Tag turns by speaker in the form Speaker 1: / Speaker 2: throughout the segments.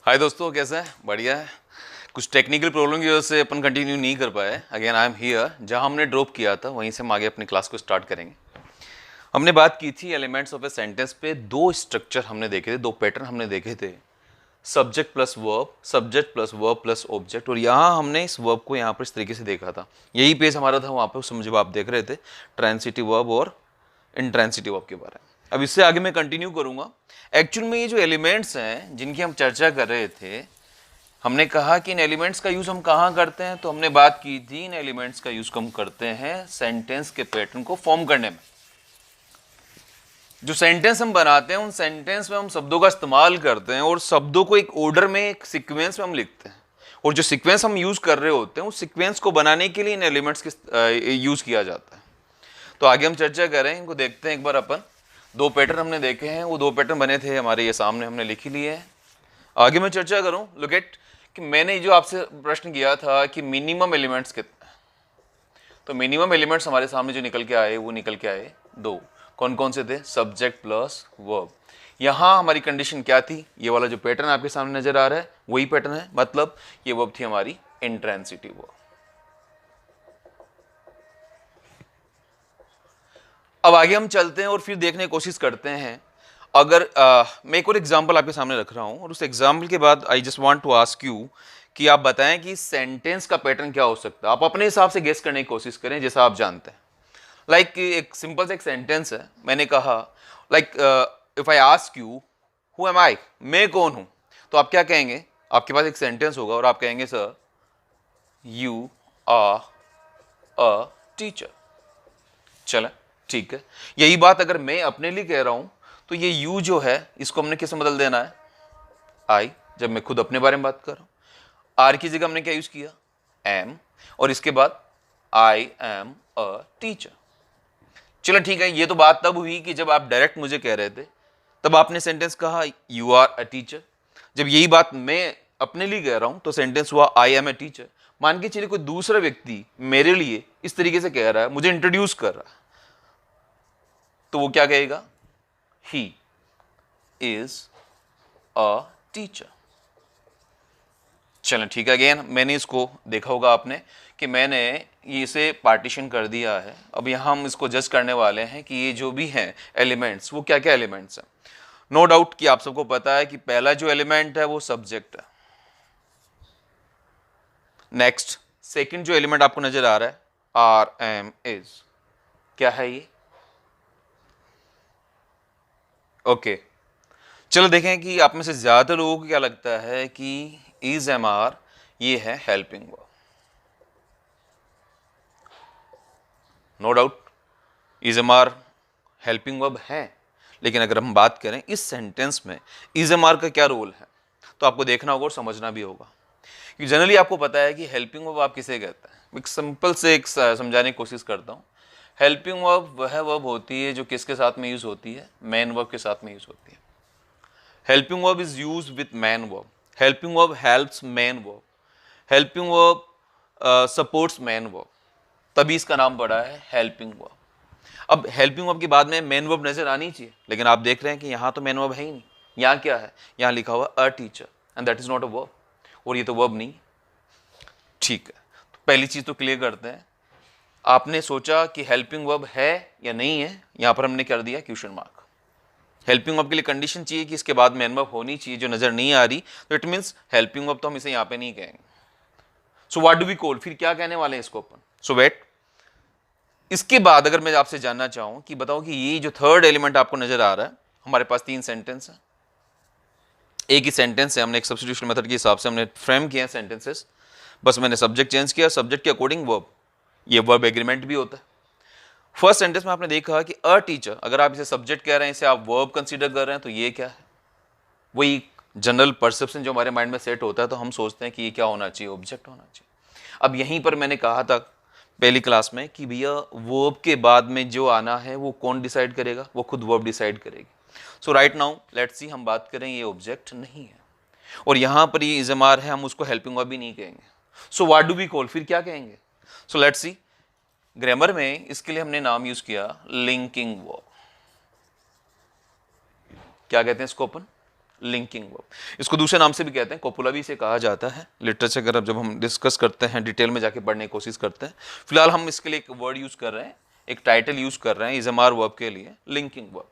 Speaker 1: हाय दोस्तों, कैसे हैं? बढ़िया है। कुछ टेक्निकल प्रॉब्लम की वजह से अपन कंटिन्यू नहीं कर पाए। अगेन आई एम हियर, जहां हमने ड्रॉप किया था वहीं से हम आगे अपनी क्लास को स्टार्ट करेंगे। हमने बात की थी एलिमेंट्स ऑफ ए सेंटेंस पे। दो स्ट्रक्चर हमने देखे थे, दो पैटर्न हमने देखे थे, subject plus verb, subject plus verb plus object. और यहाँ हमने इस वर्ब को यहाँ पर इस तरीके से देखा था। यही पेज हमारा था वहाँ पे, उस समय जब आप देख रहे थे ट्रांसिटिव वर्ब और इंट्रांसिटिव वर्ब के बारे में। अब इससे आगे मैं कंटिन्यू करूंगा। एक्चुअल में ये जो एलिमेंट्स हैं जिनकी हम चर्चा कर रहे थे, हमने कहा कि इन एलिमेंट्स का यूज हम कहाँ करते हैं, तो हमने बात की थी इन एलिमेंट्स का यूज हम करते हैं सेंटेंस के पैटर्न को फॉर्म करने में। जो सेंटेंस हम बनाते हैं उन सेंटेंस में हम शब्दों का इस्तेमाल करते हैं और शब्दों को एक ऑर्डर में, एक सीक्वेंस में हम लिखते हैं। और जो सीक्वेंस हम यूज कर रहे होते हैं उस सीक्वेंस को बनाने के लिए इन एलिमेंट्स के यूज किया जाता है। तो आगे हम चर्चा करें, इनको देखते हैं एक बार अपन। दो पैटर्न हमने देखे हैं, वो दो पैटर्न बने थे हमारे ये सामने, हमने लिख ही लिए हैं। आगे मैं चर्चा करूं, लुक एट कि मैंने जो आपसे प्रश्न किया था कि मिनिमम एलिमेंट्स कितने हैं, तो मिनिमम एलिमेंट्स हमारे सामने जो निकल के आए वो निकल के आए दो। कौन कौन से थे? Subject plus verb. यहां हमारी कंडीशन क्या थी? ये वाला जो पैटर्न आपके सामने नजर आ रहा है वही पैटर्न है, मतलब ये वर्ब थी हमारी इंट्रांसिटिव वर्ब। अब आगे हम चलते हैं और फिर देखने की कोशिश करते हैं। अगर मैं एक और एग्जांपल आपके सामने रख रहा हूं और उस एग्जांपल के बाद I just want to ask you कि आप बताएं कि सेंटेंस का पैटर्न क्या हो सकता है। आप अपने हिसाब से गेस करने की कोशिश करें जैसा आप जानते हैं। लाइक एक सिंपल सा एक सेंटेंस है, मैंने कहा like if I ask you who am I, मैं कौन हूं, तो आप क्या कहेंगे? आपके पास एक सेंटेंस होगा और आप कहेंगे sir you are a teacher. चला, ठीक है। यही बात अगर मैं अपने लिए कह रहा हूं तो ये यू जो है इसको हमने किस में बदल देना है? आई। जब मैं खुद अपने बारे में बात कर रहा हूं, आर की जगह हमने क्या यूज किया? एम। और इसके बाद आई एम अ टीचर। चलो ठीक है, ये तो बात तब हुई कि जब आप डायरेक्ट मुझे कह रहे थे, तब आपने सेंटेंस कहा यू आर अ टीचर। जब यही बात मैं अपने लिए कह रहा हूं तो सेंटेंस हुआ आई एम ए टीचर। मान के चलिए कोई दूसरा व्यक्ति मेरे लिए इस तरीके से कह रहा है, मुझे इंट्रोड्यूस कर रहा है, तो वो क्या कहेगा? He is a teacher. चलें ठीक है। अगेन मैंने इसको देखा होगा आपने कि मैंने इसे पार्टीशन कर दिया है। अब यहां हम इसको जज करने वाले हैं कि ये जो भी हैं एलिमेंट्स वो क्या क्या एलिमेंट्स हैं। नो डाउट कि आप सबको पता है कि पहला जो एलिमेंट है वो सब्जेक्ट है। नेक्स्ट सेकंड जो एलिमेंट आपको नजर आ रहा है आर एम इज, क्या है ये? ओके चलो देखें कि आप में से ज्यादातर लोगों को क्या लगता है कि इज एम आर ये है helping verb. No doubt is am are helping verb है, लेकिन अगर हम बात करें इस सेंटेंस में इज एम आर का क्या रोल है, तो आपको देखना होगा और समझना भी होगा कि जनरली आपको पता है कि हेल्पिंग वर्ब आप किसे कहते हैं। एक सिंपल से एक समझाने की कोशिश करता हूँ। हेल्पिंग वर्ब वह वर्ब होती है जो किसके साथ में यूज होती है? मेन वर्ब के साथ में यूज होती है। Helping verb is use with man verb. Helping verb helps man verb. Helping verb supports man verb, तभी इसका नाम पड़ा है हेल्पिंग वर्ब। अब हेल्पिंग वर्ब के बाद में मेन वर्ब नजर आनी चाहिए, लेकिन आप देख रहे हैं कि यहां तो मेन वर्ब है ही नहीं। यहां क्या है? यहां लिखा हुआ a teacher and that is not a verb, और ये तो वर्ब नहीं। ठीक है, तो पहली चीज तो क्लियर करते हैं। आपने सोचा कि हेल्पिंग वर्ब है या नहीं है, यहां पर हमने कर दिया क्वेश्चन मार्क। हेल्पिंग वर्ब के लिए कंडीशन चाहिए कि इसके बाद मेन वर्ब होनी चाहिए, जो नजर नहीं आ रही, तो इट मींस हेल्पिंग वर्ब तो हम इसे यहां पे नहीं कहेंगे। So what do we call, फिर क्या कहने वाले हैं इसको अपन? सो वेट, इसके बाद अगर मैं आपसे जानना चाहूं कि बताओ कि ये जो थर्ड एलिमेंट आपको नजर आ रहा है, हमारे पास तीन सेंटेंस है, एक ही सेंटेंस है, हमने एक सब्स्टिट्यूशन मेथड के हिसाब से हमने फ्रेम किया सेंटेंसेस। बस मैंने सब्जेक्ट चेंज किया, सब्जेक्ट के अकॉर्डिंग वर्ब, ये वर्ब एग्रीमेंट भी होता है। फर्स्ट सेंटेंस में आपने देखा कि अ टीचर, अगर आप इसे सब्जेक्ट कह रहे हैं, इसे आप वर्ब कंसीडर कर रहे हैं, तो ये क्या है? वही जनरल परसेप्शन जो हमारे माइंड में सेट होता है, तो हम सोचते हैं कि ये क्या होना चाहिए? ऑब्जेक्ट होना चाहिए। अब यहीं पर मैंने कहा था पहली क्लास में कि भैया वर्ब के बाद में जो आना है वो कौन डिसाइड करेगा? वो खुद वर्ब डिसाइड करेगी। सो राइट नाउ लेट्स सी, हम बात करें ये ऑब्जेक्ट नहीं है और यहां पर ये इजमार है, हम उसको हेल्पिंग वर्ब भी नहीं कहेंगे। So what do we call, फिर क्या कहेंगे? सो लेट्स सी, ग्रामर में इसके लिए हमने नाम यूज किया लिंकिंग वर्ब। क्या कहते हैं इसको अपन? Linking verb. इसको दूसरे नाम से भी कहते हैं, कोपुला भी इसे कहा जाता है। लिटरेचर अगर जब हम डिस्कस करते हैं, डिटेल में जाके पढ़ने की कोशिश करते हैं, फिलहाल हम इसके लिए एक वर्ड यूज कर रहे हैं, एक टाइटल यूज कर रहे हैं इज़मार वर्ब के लिए, लिंकिंग वर्ब।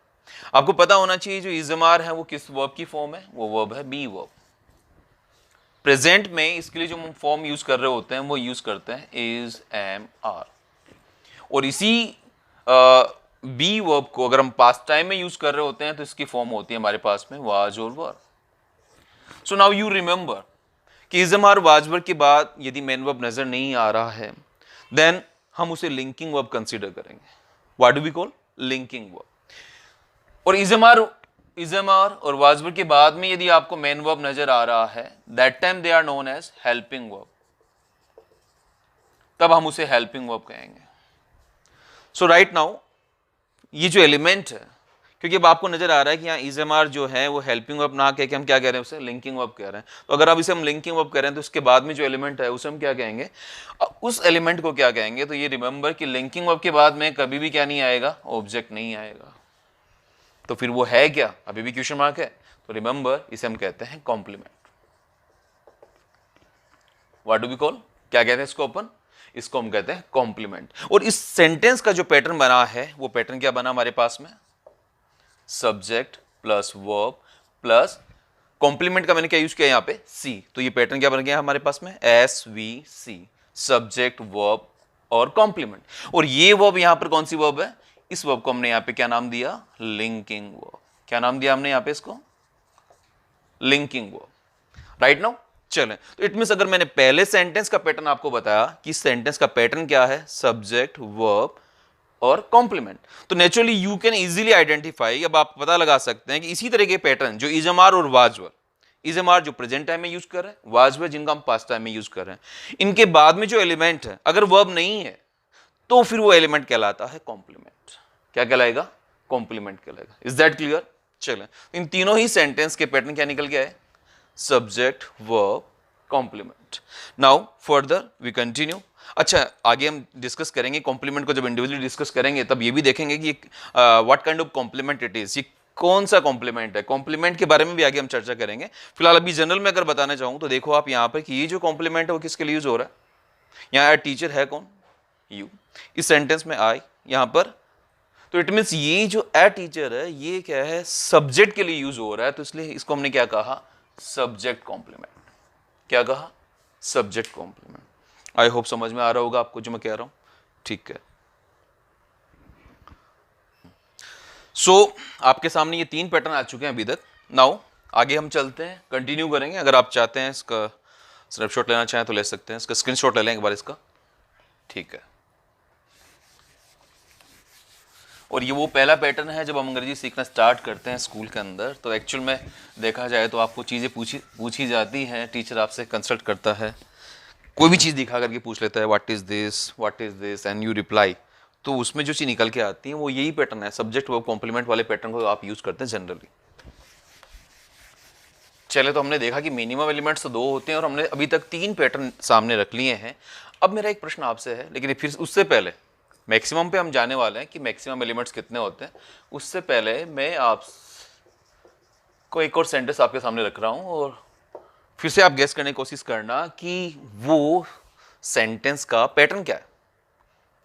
Speaker 1: आपको पता होना चाहिए जो इज़मार है वो किस वर्ब की फॉर्म है, वो वर्ब है बी वर्ब। प्रेजेंट में इसके लिए जो हम फॉर्म यूज कर रहे होते हैं वो यूज करते हैं इज एम आर। और इसी बी वर्ब को अगर हम पास्ट टाइम में यूज कर रहे होते हैं तो इसकी फॉर्म होती है हमारे पास में वाज और वर। सो नाउ यू रिमेंबर कि इज़मार वाज वर के बाद यदि मेन वर्ब नजर नहीं आ रहा है देन हम उसे लिंकिंग वर्ब कंसीडर करेंगे। What do we call? Linking verb. और इज़मार और वाज वर के बाद में यदि आपको मेन वर्ब नजर आ रहा है that time they are known as helping verb, तब हम उसे हेल्पिंग वर्ब कहेंगे। सो राइट नाउ ये जो एलिमेंट है, क्योंकि अब आपको नजर आ रहा है कि यहाँ इज़मार जो है वो हेल्पिंग वर्ब ना कह के हम क्या कह रहे हैं, उसे लिंकिंग वर्ब कह रहे हैं। तो अगर अब इसे हम लिंकिंग वर्ब कह रहे हैं तो उसके बाद में जो एलिमेंट है उसे हम क्या कहेंगे, उस एलिमेंट को क्या कहेंगे? तो ये रिमेंबर कि लिंकिंग वर्ब के बाद में कभी भी क्या नहीं आएगा, ऑब्जेक्ट नहीं आएगा। तो फिर वो है क्या, अभी भी क्वेश्चन मार्क है। तो रिमेंबर इसे हम कहते हैं complement. What do we call? क्या कहते हैं इसको अपन? इसको हम कहते हैं कॉम्प्लीमेंट। और इस सेंटेंस का जो पैटर्न बना है वो पैटर्न क्या बना हमारे पास में? Subject plus verb plus complement का मैंने क्या यूज किया यहाँ पे? सी। तो ये पैटर्न क्या बन गया हमारे पास में? SVC, सब्जेक्ट वर्ब और कॉम्प्लीमेंट। और ये वर्ब यहां पर कौन सी वर्ब है? इस वर्ब को हमने यहाँ पे क्या नाम दिया? Linking verb. क्या नाम दिया हमने यहाँ पे इसको? Linking verb. राइट नाउ चलें, तो इट मींस अगर मैंने पहले सेंटेंस का पैटर्न आपको बताया कि सेंटेंस का पैटर्न क्या है, सब्जेक्ट वर्ब और कॉम्प्लीमेंट, तो naturally you can easily identify, अब आप पता लगा सकते हैं कि इसी तरह के पैटर्न जो इज़मार और वाजवर, इज़मार जो प्रेजेंट टाइम में यूज कर रहे हैं, वाजवर जिनका हम पास्ट टाइम में यूज कर रहे हैं, इनके बाद में जो एलिमेंट है अगर वर्ब नहीं है तो फिर वो एलिमेंट कहलाता है कॉम्प्लीमेंट। क्या कहलाएगा? कॉम्प्लीमेंट कहलाएगा। Is that clear? चलें, इन तीनों ही सेंटेंस के पैटर्न क्या निकल गया है? Subject verb complement. Now further we continue. अच्छा, आगे हम डिस्कस करेंगे कॉम्प्लीमेंट को, जब इंडिविजुअली डिस्कस करेंगे तब ये भी देखेंगे कि what kind of complement it is, ये कौन सा कॉम्प्लीमेंट है। कॉम्प्लीमेंट के बारे में भी आगे हम चर्चा करेंगे। फिलहाल अभी जनरल में अगर बताना चाहूँ तो देखो आप यहाँ पर कि ये जो कॉम्प्लीमेंट है वो किसके लिए यूज हो रहा है? यहाँ टीचर है कौन? यू। इस सेंटेंस में आई यहाँ पर, तो इट मीन्स ये जो ए टीचर है ये क्या है? सब्जेक्ट के लिए यूज हो रहा है, तो इसलिए इसको हमने क्या कहा? Subject complement. क्या कहा? Subject complement. आई होप समझ में आ रहा होगा आपको जो मैं कह रहा हूं, ठीक है। सो आपके सामने ये तीन पैटर्न आ चुके हैं अभी तक। नाउ आगे हम चलते हैं, कंटिन्यू करेंगे। अगर आप चाहते हैं इसका स्नैपशॉट लेना चाहें तो ले सकते हैं, इसका स्क्रीनशॉट ले लें एक बार इसका, ठीक है। और ये वो पहला पैटर्न है जब हम अंग्रेजी सीखना स्टार्ट करते हैं स्कूल के अंदर, तो एक्चुअल में देखा जाए तो आपको चीज़ें पूछी जाती हैं, टीचर आपसे कंसल्ट करता है, कोई भी चीज़ दिखा करके पूछ लेता है what is this and you reply, तो उसमें जो चीज़ निकल के आती है वो यही पैटर्न है, सब्जेक्ट वर्ब कॉम्प्लीमेंट वाले पैटर्न को आप यूज़ करते हैं जनरली। चले, तो हमने देखा कि मिनिमम एलिमेंट्स तो 2 होते हैं और हमने अभी तक 3 पैटर्न सामने रख लिए हैं। अब मेरा एक प्रश्न आपसे है, लेकिन फिर उससे पहले मैक्सिमम पे हम जाने वाले हैं कि मैक्सिमम एलिमेंट्स कितने होते हैं, उससे पहले मैं आपको एक और सेंटेंस आपके सामने रख रहा हूं और फिर से आप गेस करने की कोशिश करना कि वो सेंटेंस का पैटर्न क्या है।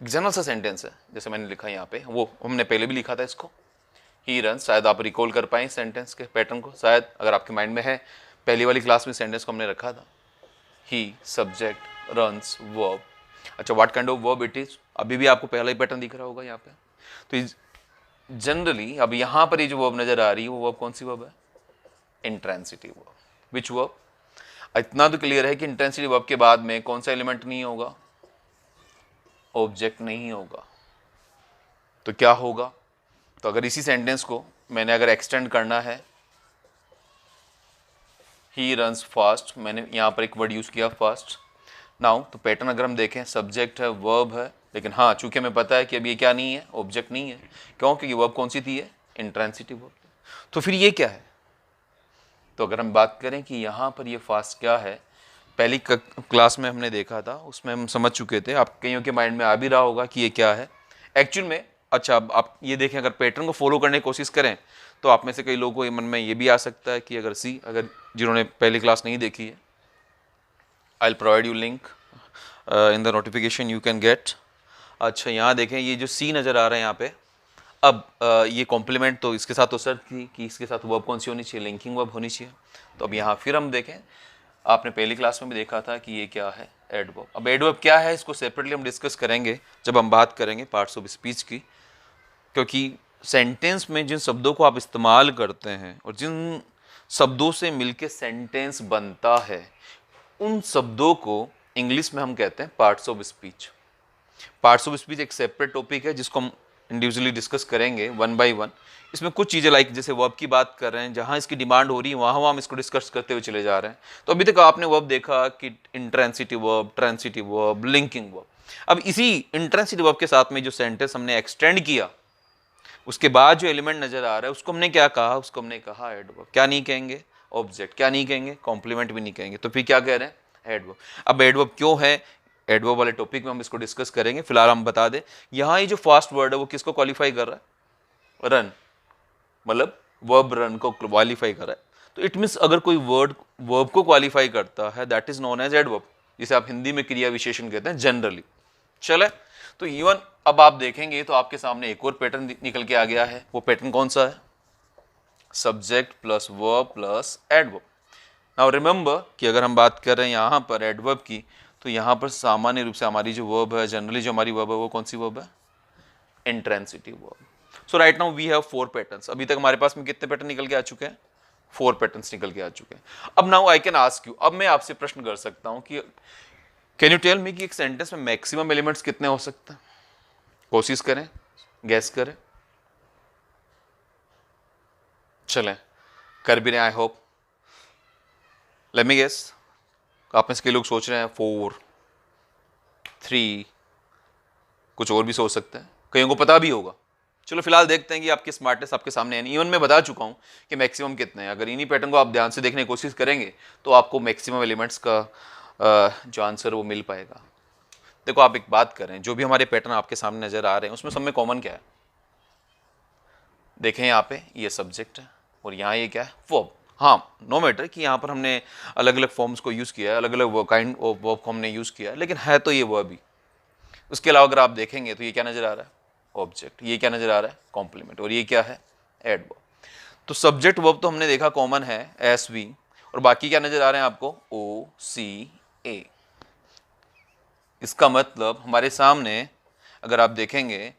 Speaker 1: जनरल सा सेंटेंस है, जैसे मैंने लिखा यहाँ पे, वो हमने पहले भी लिखा था इसको, ही रन। शायद आप रिकॉल कर पाए सेंटेंस के पैटर्न को, शायद अगर आपके माइंड में है, पहली वाली क्लास में सेंटेंस को हमने रखा था, ही सब्जेक्ट रन्स वर्ब। अच्छा, what kind of verb it is, अभी भी आपको पहला ही पैटर्न दिख रहा होगा यहाँ पे। तो जनरली अब यहाँ पर ये जो वर्ब नजर आ रही है वो वर्ब कौन सी वर्ब है? Intransitive verb. Which verb? इतना तो क्लियर है कि इंट्रांसिटिव वर्ब के बाद में कौन सा एलिमेंट नहीं होगा? ऑब्जेक्ट नहीं होगा। तो क्या होगा? तो अगर इसी सेंटेंस को मैंने अगर एक्सटेंड करना है, ही रन्स फास्ट, मैंने यहाँ पर एक वर्ड यूज किया फास्ट। नाउ तो पैटर्न अगर हम देखें, सब्जेक्ट है, वर्ब है, लेकिन हाँ चूंकि हमें पता है कि अब ये क्या नहीं है, ऑब्जेक्ट नहीं है। क्यों? क्योंकि वर्ब कौन सी थी? है इंट्रांसिटिव वर्ब। तो फिर ये क्या है? तो अगर हम बात करें कि यहाँ पर ये फास्ट क्या है, पहली क्लास में हमने देखा था, उसमें हम समझ चुके थे, आप कईयों के माइंड में आ भी रहा होगा कि ये क्या है। एक्चुअल में अच्छा, अब आप ये देखें, अगर पैटर्न को फॉलो करने की कोशिश करें तो आप में से कई लोगों को मन में ये भी आ सकता है कि अगर जिन्होंने पहली क्लास नहीं देखी है, I will provide you link in the notification you can get. अच्छा, यहाँ देखें, ये जो सी नज़र आ रहा है यहाँ पे, अब ये कॉम्प्लीमेंट तो इसके साथ तो शर्त थी कि इसके साथ वर्ब कौन सी होनी चाहिए, लिंकिंग वर्ब होनी चाहिए। तो अब यहाँ फिर हम देखें, आपने पहली क्लास में भी देखा था कि ये क्या है, एडवर्ब। अब एडवर्ब क्या है, इसको सेपरेटली हम डिस्कस करेंगे जब हम बात करेंगे पार्ट्स ऑफ स्पीच की, क्योंकि सेंटेंस में जिन शब्दों को आप इस्तेमाल करते हैं और जिन शब्दों से मिलके सेंटेंस बनता है, उन शब्दों को इंग्लिश में हम कहते हैं parts of speech. Parts of speech एक सेपरेट टॉपिक है जिसको हम इंडिविजुअली डिस्कस करेंगे वन बाय वन। इसमें कुछ चीज़ें लाइक जैसे वर्ब की बात कर रहे हैं, जहाँ इसकी डिमांड हो रही है वहाँ हम इसको डिस्कस करते हुए चले जा रहे हैं। तो अभी तक आपने वर्ब देखा कि intransitive verb, transitive verb, linking verb. अब इसी इंट्रांसिटिव वर्ब के साथ में जो सेंटेंस हमने एक्सटेंड किया, उसके बाद जो एलिमेंट नजर आ रहा है उसको हमने क्या कहा, उसको हमने कहा एडवर्ब। क्या नहीं कहेंगे, ऑब्जेक्ट। क्या नहीं कहेंगे, कॉम्प्लीमेंट भी नहीं कहेंगे। तो फिर क्या कह रहे हैं, एडवर्ब। अब एडवर्ब क्यों है, एडवर्ब वाले टॉपिक में हम इसको डिस्कस करेंगे। फिलहाल हम बता दें, यहाँ ये जो फर्स्ट वर्ड है वो किसको क्वालिफाई कर रहा है, रन, मतलब वर्ब रन को क्वालिफाई कर रहा है। तो इट मीन्स अगर कोई वर्ड वर्ब को क्वालिफाई करता है, that is known as adverb, जिसे आप हिंदी में क्रिया विशेषण कहते हैं जनरली। चले, तो इवन अब आप देखेंगे तो आपके सामने एक और पैटर्न निकल के आ गया है। वो पैटर्न कौन सा है, subject plus verb plus adverb. Now remember कि अगर हम बात कर रहे हैं यहाँ पर एडवर्ब की, तो यहाँ पर सामान्य रूप से हमारी जो वर्ब है, जनरली जो हमारी वर्ब है वो कौन सी वर्ब है, intransitive verb. So right now we have 4 patterns. अभी तक हमारे पास में कितने पैटर्न निकल के आ चुके हैं, 4 पैटर्न्स निकल के आ चुके हैं। अब now I can ask you, अब मैं आपसे प्रश्न कर सकता हूं कि कैन यू टेल मी कि एक सेंटेंस में मैक्सिमम एलिमेंट्स कितने हो सकते हैं। कोशिश करें, गैस करें, चलें, कर भी रहे I hope. Let me guess, आप में से कई लोग सोच रहे हैं 4, 3, कुछ और भी सोच सकते हैं, कईयों को पता भी होगा। चलो फिलहाल देखते हैं कि आपके स्मार्टनेस आपके सामने है। इवन मैं बता चुका हूं कि मैक्सिमम कितने हैं। अगर इन्हीं पैटर्न को आप ध्यान से देखने की कोशिश करेंगे तो आपको मैक्सिमम एलिमेंट्स का जो आंसर वो मिल पाएगा। देखो, आप एक बात करें, जो भी हमारे पैटर्न आपके सामने नजर आ रहे हैं उसमें सब में कॉमन क्या है, देखें यहाँ पे ये सब्जेक्ट है और यहाँ ये क्या है, वर्ब। हाँ, नो मैटर कि यहाँ पर हमने अलग अलग फॉर्म्स को यूज़ किया है, अलग अलग काइंड ऑफ वर्ब को हमने यूज़ किया है, लेकिन है तो ये वर्ब ही। उसके अलावा अगर आप देखेंगे तो ये क्या नजर आ रहा है, ऑब्जेक्ट। ये क्या नजर आ रहा है, कॉम्प्लीमेंट। और ये क्या है, एडवर्ब। तो सब्जेक्ट वर्ब तो हमने देखा कॉमन है, एस वी, और बाकी क्या नजर आ रहे हैं आपको, ओ सी ए। इसका मतलब हमारे सामने अगर आप देखेंगे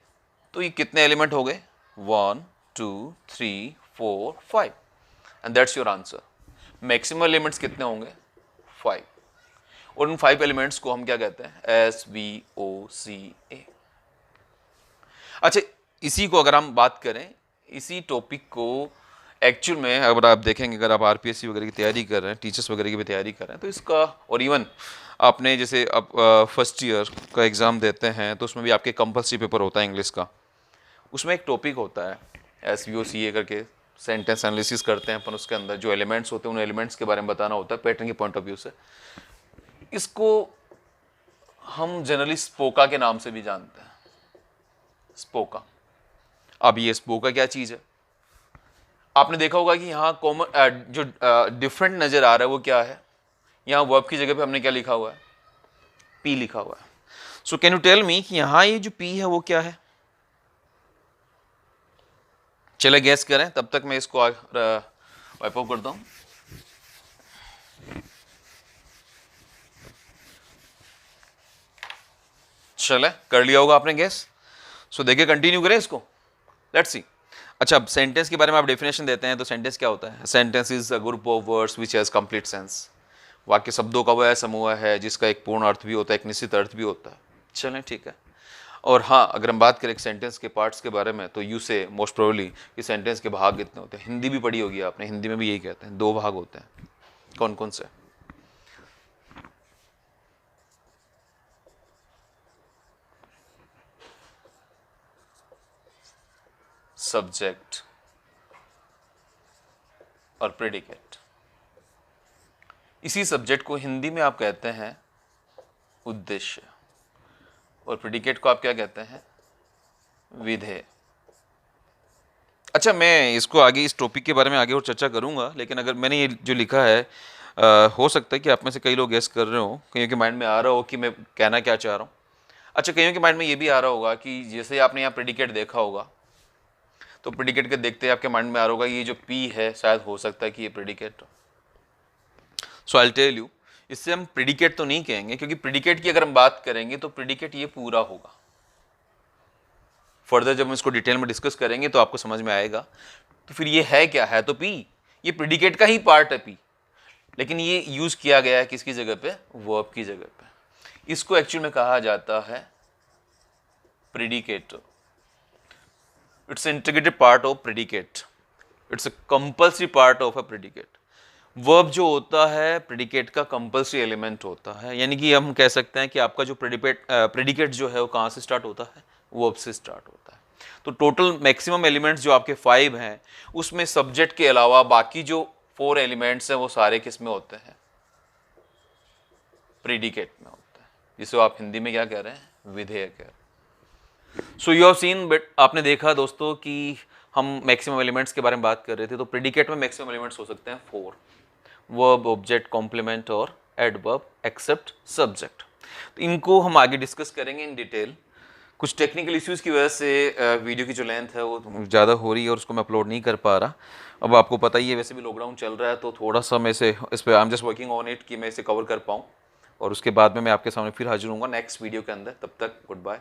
Speaker 1: तो ये कितने एलिमेंट हो गए, 1 2 3 4 5, and that's your answer. Maximum elements कितने होंगे, 5। और उन 5 एलिमेंट्स को हम क्या कहते हैं, एस वी ओ सी ए। अच्छा, इसी को अगर हम बात करें, इसी टॉपिक को एक्चुअल में अगर आप देखेंगे, अगर आप आरपीएससी वगैरह की तैयारी कर रहे हैं, टीचर्स वगैरह की भी तैयारी कर रहे हैं, तो इसका, और इवन आपने जैसे अब फर्स्ट ईयर का एग्ज़ाम देते हैं तो उसमें भी आपके कंपल्सरी पेपर होता है इंग्लिश का। उसमें एक टॉपिक होता है एस वी ओ सी ए करके, सेंटेंस एनालिसिस करते हैं अपन। उसके अंदर जो एलिमेंट्स होते हैं उन एलिमेंट्स के बारे में बताना होता है पैटर्न के पॉइंट ऑफ व्यू से। इसको हम जनरली स्पोका के नाम से भी जानते हैं, स्पोका। अब ये स्पोका क्या चीज़ है, आपने देखा होगा कि यहाँ कॉमन जो डिफरेंट नज़र आ रहा है वो क्या है, यहाँ वर्ब की जगह पे हमने क्या लिखा हुआ है, पी लिखा हुआ है। So can you tell me कि यहाँ ये जो पी है वो क्या है, चले गैस करें, तब तक मैं इसको वाइप ऑफ करता हूँ। चले, कर लिया होगा आपने गैस। सो देखिए, कंटिन्यू करें इसको, लेट्स सी। अच्छा, अब सेंटेंस के बारे में आप डेफिनेशन देते हैं तो सेंटेंस क्या होता है, sentence is a group of words which has complete sense. वाक्य शब्दों का वह समूह है जिसका एक पूर्ण अर्थ भी होता है, एक निश्चित अर्थ भी होता है। चलें, ठीक है। और हाँ, अगर हम बात करें एक सेंटेंस के पार्ट्स के बारे में, तो यू से मोस्ट प्रोबेबली कि सेंटेंस के भाग कितने होते हैं। हिंदी भी पढ़ी होगी आपने, हिंदी में भी यही कहते हैं, 2 भाग होते हैं। कौन कौन से, सब्जेक्ट और प्रेडिकेट। इसी सब्जेक्ट को हिंदी में आप कहते हैं उद्देश्य, और प्रेडिकेट को आप क्या कहते हैं, विधेय। अच्छा, मैं इसको आगे इस टॉपिक के बारे में आगे और चर्चा करूंगा, लेकिन अगर मैंने ये जो लिखा है हो सकता है कि आप में से कई लोग गेस कर रहे हो, कईयों के माइंड में आ रहा हो कि मैं कहना क्या चाह रहा हूँ। अच्छा, कईयों के माइंड में ये भी आ रहा होगा कि जैसे आपने यहाँ प्रेडिकेट देखा होगा, तो प्रेडिकेट के देखते आपके माइंड में आ रहा होगा ये जो पी है शायद हो सकता है कि ये प्रेडिकेट हो। सो आई टेल यू, इससे हम प्रेडिकेट तो नहीं कहेंगे, क्योंकि प्रेडिकेट की अगर हम बात करेंगे तो प्रेडिकेट ये पूरा होगा। फर्दर जब हम इसको डिटेल में डिस्कस करेंगे तो आपको समझ में आएगा। तो फिर ये है क्या, है तो पी, ये प्रेडिकेट का ही पार्ट है पी, लेकिन ये यूज किया गया है किसकी जगह पे, वर्ब की जगह पे। इसको एक्चुअल में कहा जाता है predicate. It's integrated part of predicate, it's a compulsory part of a predicate. Verb जो होता है प्रेडिकेट का कंपल्सरी एलिमेंट होता है, यानी कि हम कह सकते हैं कि आपका जो प्रेडिकेट जो है वो कहाँ से स्टार्ट होता है, वर्ब से स्टार्ट होता है। तो टोटल मैक्सिमम एलिमेंट्स जो आपके 5 हैं, उसमें सब्जेक्ट के अलावा बाकी जो 4 एलिमेंट्स हैं वो सारे किस में होते हैं, प्रेडिकेट में होता है, जिसे आप हिंदी में क्या कह रहे हैं, विधेय कह रहे हैं। So you have seen, but आपने देखा दोस्तों कि हम मैक्सिमम एलिमेंट्स के बारे में बात कर रहे थे। तो प्रेडिकेट में मैक्सिमम एलिमेंट्स हो सकते हैं 4, वर्ब, ऑब्जेक्ट, कॉम्प्लीमेंट और एडवर्ब एक्सेप्ट सब्जेक्ट। तो इनको हम आगे डिस्कस करेंगे इन डिटेल। कुछ टेक्निकल इश्यूज़ की वजह से वीडियो की जो लेंथ है वो ज़्यादा हो रही है और उसको मैं अपलोड नहीं कर पा रहा। अब आपको पता ही है, वैसे भी लॉकडाउन चल रहा है, तो थोड़ा सा मैं इस पर I am just working on it कि मैं इसे कवर कर पाऊँ, और उसके बाद में मैं आपके सामने फिर हाजिर हूँगा नेक्स्ट वीडियो के अंदर। तब तक गुड बाय।